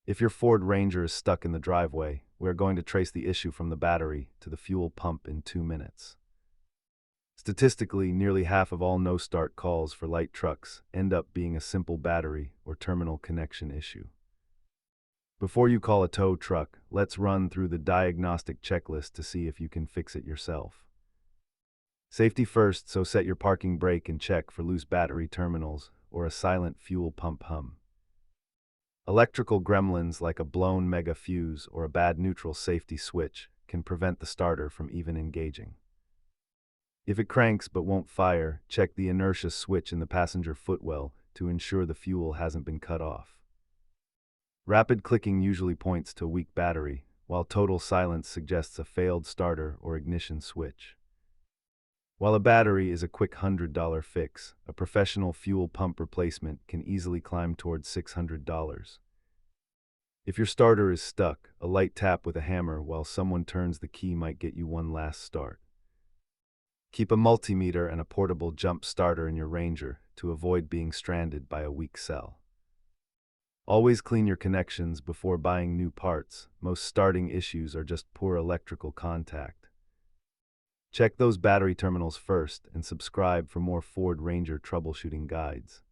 If your Ford Ranger is stuck in the driveway, we are going to trace the issue from the battery to the fuel pump in 2 minutes. Statistically, nearly half of all no-start calls for light trucks end up being a simple battery or terminal connection issue. Before you call a tow truck, let's run through the diagnostic checklist to see if you can fix it yourself. Safety first, so set your parking brake and check for loose battery terminals or a silent fuel pump hum. Electrical gremlins like a blown mega fuse or a bad neutral safety switch can prevent the starter from even engaging. If it cranks but won't fire, check the inertia switch in the passenger footwell to ensure the fuel hasn't been cut off. Rapid clicking usually points to a weak battery, while total silence suggests a failed starter or ignition switch. While a battery is a quick $100 fix, a professional fuel pump replacement can easily climb towards $600. If your starter is stuck, a light tap with a hammer while someone turns the key might get you one last start. Keep a multimeter and a portable jump starter in your Ranger to avoid being stranded by a weak cell. Always clean your connections before buying new parts. Most starting issues are just poor electrical contact. Check those battery terminals first and subscribe for more Ford Ranger troubleshooting guides.